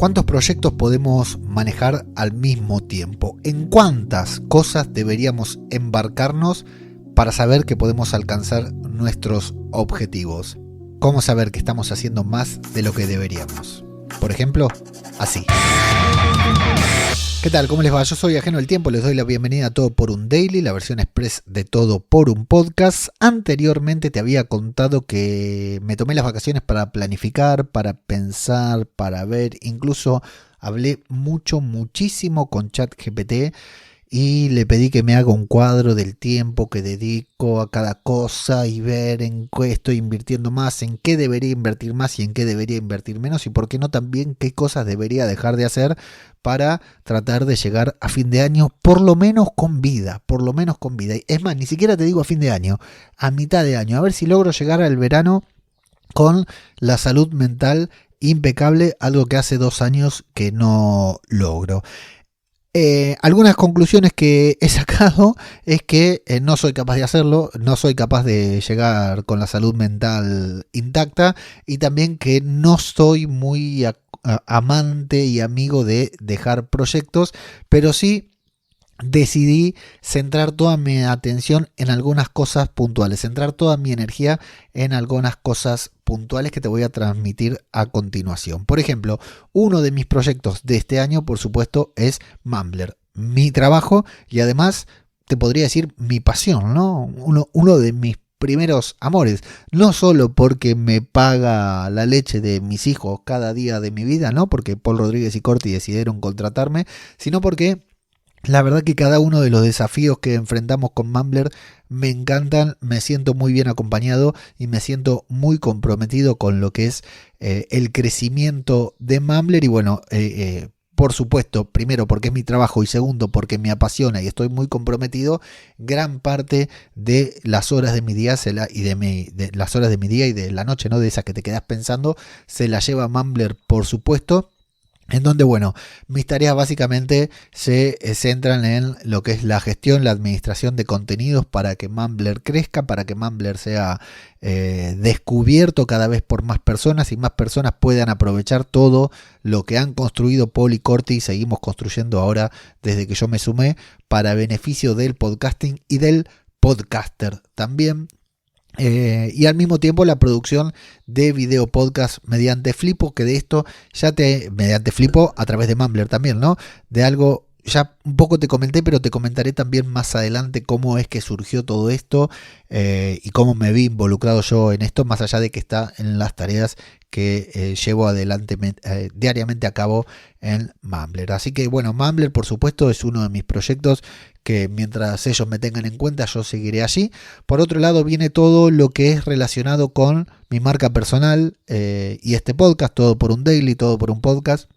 ¿Cuántos proyectos podemos manejar al mismo tiempo? ¿En cuántas cosas deberíamos embarcarnos para saber que podemos alcanzar nuestros objetivos? ¿Cómo saber que estamos haciendo más de lo que deberíamos? Por ejemplo, así. ¿Qué tal? ¿Cómo les va? Yo soy Ajeno al Tiempo, les doy la bienvenida a Todo por un Daily, la versión express de Todo por un Podcast. Anteriormente te había contado que me tomé las vacaciones para planificar, para pensar, para ver, incluso hablé muchísimo con ChatGPT y le pedí que me haga un cuadro del tiempo que dedico a cada cosa y ver en qué estoy invirtiendo más, en qué debería invertir más y en qué debería invertir menos, y por qué no también qué cosas debería dejar de hacer para tratar de llegar a fin de año por lo menos con vida. Es más, ni siquiera te digo a fin de año, a mitad de año, a ver si logro llegar al verano con la salud mental impecable, algo que hace 2 años que no logro. Algunas conclusiones que he sacado es que no soy capaz de hacerlo, no soy capaz de llegar con la salud mental intacta, y también que no soy muy amante y amigo de dejar proyectos, pero sí decidí centrar toda mi atención en algunas cosas puntuales, centrar toda mi energía en algunas cosas puntuales que te voy a transmitir a continuación. Por ejemplo, uno de mis proyectos de este año, por supuesto, es Mumbler, mi trabajo y además te podría decir mi pasión, ¿no? Uno de mis primeros amores, no solo porque me paga la leche de mis hijos cada día de mi vida, no porque Paul Rodríguez y Corti decidieron contratarme, sino porque la verdad que cada uno de los desafíos que enfrentamos con Mumbler me encantan, me siento muy bien acompañado y me siento muy comprometido con lo que es el crecimiento de Mumbler. Y bueno, por supuesto, primero porque es mi trabajo y segundo porque me apasiona y estoy muy comprometido, gran parte de las horas de mi día de las horas de mi día y de la noche, ¿no? De esas que te quedas pensando, se la lleva Mumbler, por supuesto. En donde, bueno, mis tareas básicamente se centran en lo que es la gestión, la administración de contenidos para que Mumbler crezca, para que Mumbler sea descubierto cada vez por más personas y más personas puedan aprovechar todo lo que han construido Paul y Corti y seguimos construyendo ahora desde que yo me sumé para beneficio del podcasting y del podcaster también. Y al mismo tiempo la producción de video podcast mediante Flipo, que de esto mediante Flipo a través de Mumbler también, ¿no? De algo ya un poco te comenté, pero te comentaré también más adelante cómo es que surgió todo esto y cómo me vi involucrado yo en esto, más allá de que está en las tareas que llevo adelante diariamente a cabo en Mumbler. Así que bueno, Mumbler por supuesto es uno de mis proyectos que mientras ellos me tengan en cuenta yo seguiré allí. Por otro lado viene todo lo que es relacionado con mi marca personal y este podcast, Todo por un Daily, Todo por un Podcast.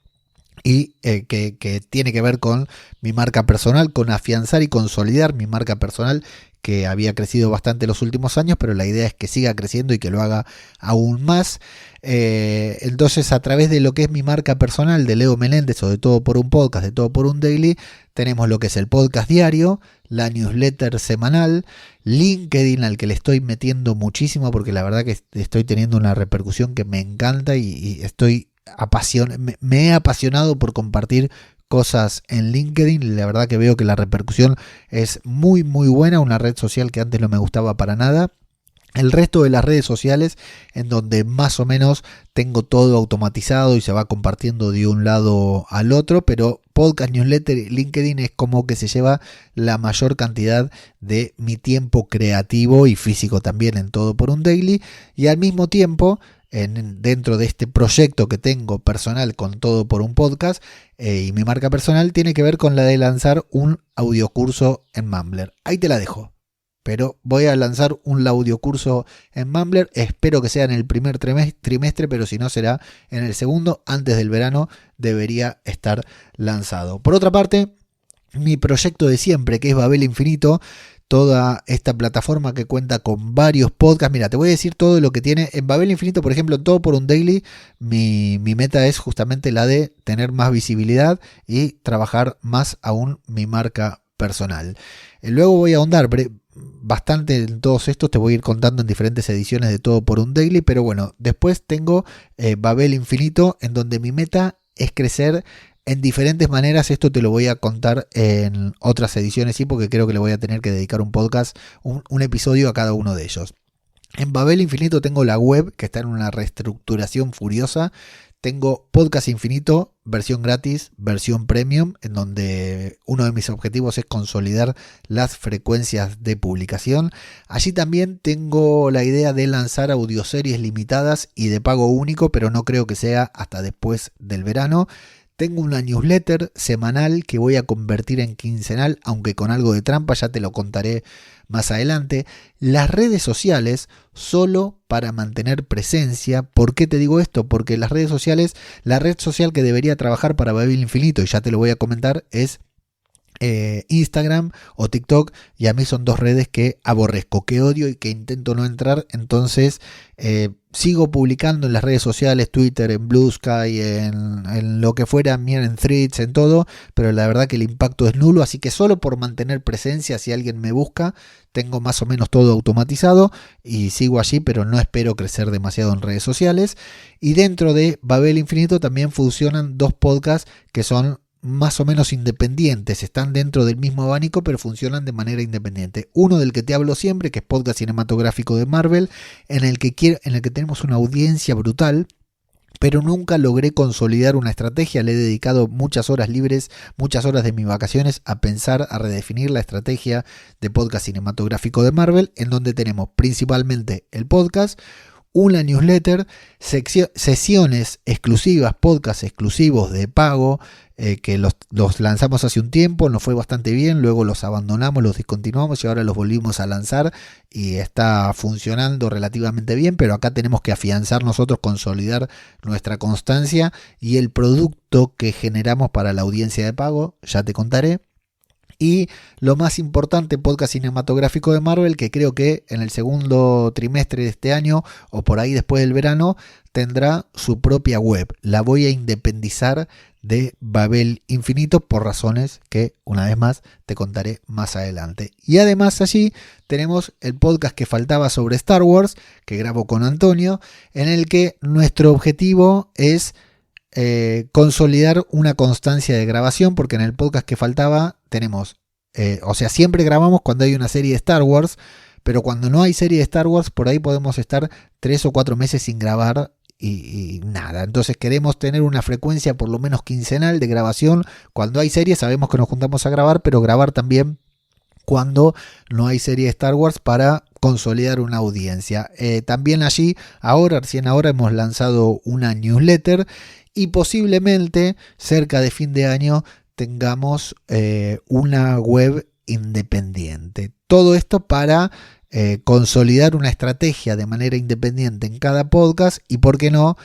Y que tiene que ver con mi marca personal, con afianzar y consolidar mi marca personal, que había crecido bastante los últimos años, pero la idea es que siga creciendo y que lo haga aún más. Entonces, a través de lo que es mi marca personal de Leo Meléndez, o de Todo por un Podcast, de Todo por un Daily, tenemos lo que es el podcast diario, la newsletter semanal, LinkedIn, al que le estoy metiendo muchísimo porque la verdad que estoy teniendo una repercusión que me encanta y me he apasionado por compartir cosas en LinkedIn. La verdad que veo que la repercusión es muy buena, una red social que antes no me gustaba para nada. El resto de las redes sociales en donde más o menos tengo todo automatizado y se va compartiendo de un lado al otro, pero podcast, newsletter, LinkedIn es como que se lleva la mayor cantidad de mi tiempo creativo y físico también en Todo por un Daily. Y al mismo tiempo, dentro de este proyecto que tengo personal con Todo por un Podcast y mi marca personal, tiene que ver con la de lanzar un audiocurso en Mumbler. Ahí te la dejo. Pero voy a lanzar un audiocurso en Mumbler, espero que sea en el primer trimestre, pero si no será en el segundo, antes del verano debería estar lanzado. Por otra parte, mi proyecto de siempre, que es Babel Infinito, toda esta plataforma que cuenta con varios podcasts. Mira, te voy a decir todo lo que tiene en Babel Infinito. Por ejemplo, Todo por un Daily, mi meta es justamente la de tener más visibilidad y trabajar más aún mi marca personal. Luego voy a ahondar bastante en todos estos, te voy a ir contando en diferentes ediciones de Todo por un Daily, pero bueno, después tengo Babel Infinito, en donde mi meta es crecer en diferentes maneras. Esto te lo voy a contar en otras ediciones, sí, porque creo que le voy a tener que dedicar un podcast, un episodio a cada uno de ellos. En Babel Infinito tengo la web que está en una reestructuración furiosa. Tengo Podcast Infinito, versión gratis, versión premium, en donde uno de mis objetivos es consolidar las frecuencias de publicación. Allí también tengo la idea de lanzar audioseries limitadas y de pago único, pero no creo que sea hasta después del verano. Tengo una newsletter semanal que voy a convertir en quincenal, aunque con algo de trampa, ya te lo contaré más adelante. Las redes sociales solo para mantener presencia. ¿Por qué te digo esto? Porque las redes sociales, la red social que debería trabajar para Babel Infinito, y ya te lo voy a comentar, es Instagram o TikTok, y a mí son dos redes que aborrezco, que odio y que intento no entrar. Entonces sigo publicando en las redes sociales, Twitter, en Blue Sky, en lo que fuera, en Threads, en todo, pero la verdad que el impacto es nulo, así que solo por mantener presencia, si alguien me busca, tengo más o menos todo automatizado y sigo allí, pero no espero crecer demasiado en redes sociales. Y dentro de Babel Infinito también funcionan dos podcasts que son más o menos independientes, están dentro del mismo abanico pero funcionan de manera independiente. Uno del que te hablo siempre, que es Podcast Cinematográfico de Marvel, en el que tenemos una audiencia brutal, pero nunca logré consolidar una estrategia. Le he dedicado muchas horas libres, muchas horas de mis vacaciones a pensar, a redefinir la estrategia de Podcast Cinematográfico de Marvel, en donde tenemos principalmente el podcast, una newsletter, sesiones exclusivas, podcasts exclusivos de pago, que los lanzamos hace un tiempo, nos fue bastante bien, luego los abandonamos, los discontinuamos y ahora los volvimos a lanzar y está funcionando relativamente bien, pero acá tenemos que afianzar nosotros, consolidar nuestra constancia y el producto que generamos para la audiencia de pago, ya te contaré. Y lo más importante, Podcast Cinematográfico de Marvel, que creo que en el segundo trimestre de este año o por ahí después del verano tendrá su propia web. La voy a independizar de Babel Infinito por razones que una vez más te contaré más adelante. Y además allí tenemos el podcast que faltaba sobre Star Wars, que grabo con Antonio, en el que nuestro objetivo es consolidar una constancia de grabación, porque en el podcast que faltaba tenemos, siempre grabamos cuando hay una serie de Star Wars, pero cuando no hay serie de Star Wars, por ahí podemos estar 3 o 4 meses sin grabar y nada. Entonces queremos tener una frecuencia por lo menos quincenal de grabación. Cuando hay serie sabemos que nos juntamos a grabar, pero grabar también cuando no hay serie de Star Wars para consolidar una audiencia. También allí, recién ahora hemos lanzado una newsletter y posiblemente cerca de fin de año tengamos una web independiente. Todo esto para consolidar una estrategia de manera independiente en cada podcast y, ¿por qué no?,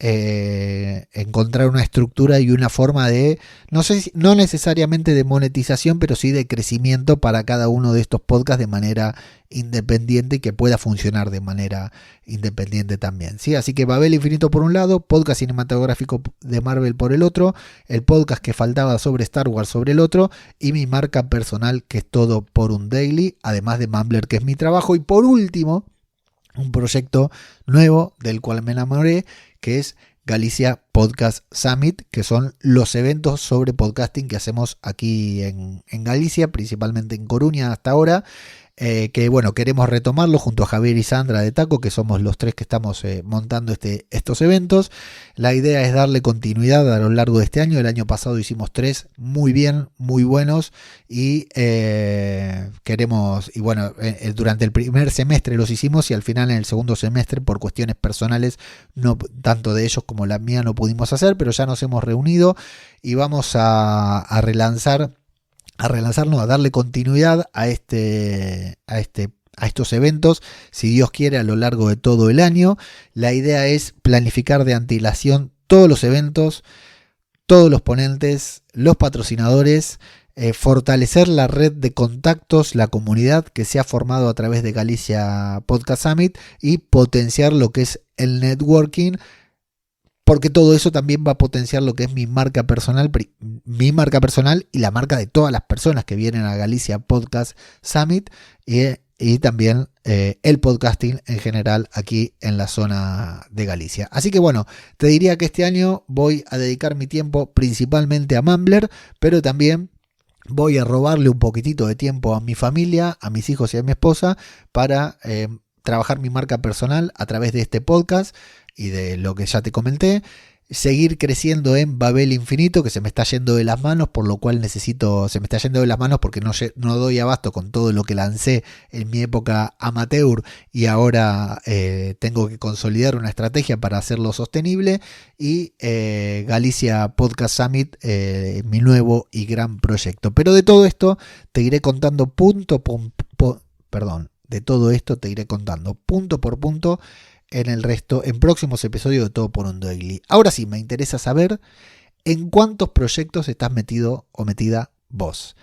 encontrar una estructura y una forma de, no necesariamente de monetización, pero sí de crecimiento para cada uno de estos podcasts de manera independiente y que pueda funcionar de manera independiente también, ¿sí? Así que Babel Infinito por un lado, Podcast Cinematográfico de Marvel por el otro, el podcast que faltaba sobre Star Wars sobre el otro y mi marca personal, que es Todo por un Daily, además de Mumbler, que es mi trabajo, y por último un proyecto nuevo del cual me enamoré, que es Galicia Podcast Summit, que son los eventos sobre podcasting que hacemos aquí en Galicia, principalmente en Coruña hasta ahora, que bueno, queremos retomarlo junto a Javier y Sandra de Taco, que somos los tres que estamos montando estos eventos. La idea es darle continuidad a lo largo de este año. El año pasado hicimos 3 muy bien, muy buenos y queremos, y bueno, durante el primer semestre los hicimos y al final en el segundo semestre por cuestiones personales, no tanto de ellos como la mía, no pudimos hacer, pero ya nos hemos reunido y vamos a darle continuidad a estos eventos, si Dios quiere, a lo largo de todo el año. La idea es planificar de antelación todos los eventos, todos los ponentes, los patrocinadores, fortalecer la red de contactos, la comunidad que se ha formado a través de Galicia Podcast Summit y potenciar lo que es el networking, porque todo eso también va a potenciar lo que es mi marca personal y la marca de todas las personas que vienen a Galicia Podcast Summit. y también el podcasting en general aquí en la zona de Galicia. Así que bueno, te diría que este año voy a dedicar mi tiempo principalmente a Mumbler, pero también voy a robarle un poquitito de tiempo a mi familia, a mis hijos y a mi esposa para trabajar mi marca personal a través de este podcast y de lo que ya te comenté. Seguir creciendo en Babel Infinito, que se me está yendo de las manos, por lo cual se me está yendo de las manos porque no doy abasto con todo lo que lancé en mi época amateur y ahora tengo que consolidar una estrategia para hacerlo sostenible. Y Galicia Podcast Summit, mi nuevo y gran proyecto. Pero de todo esto te iré contando punto por punto en próximos episodios de Todo por un Daily. Ahora sí, me interesa saber en cuántos proyectos estás metido o metida vos.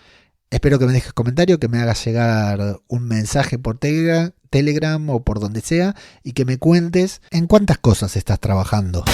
Espero que me dejes comentario, que me hagas llegar un mensaje por Telegram o por donde sea y que me cuentes en cuántas cosas estás trabajando.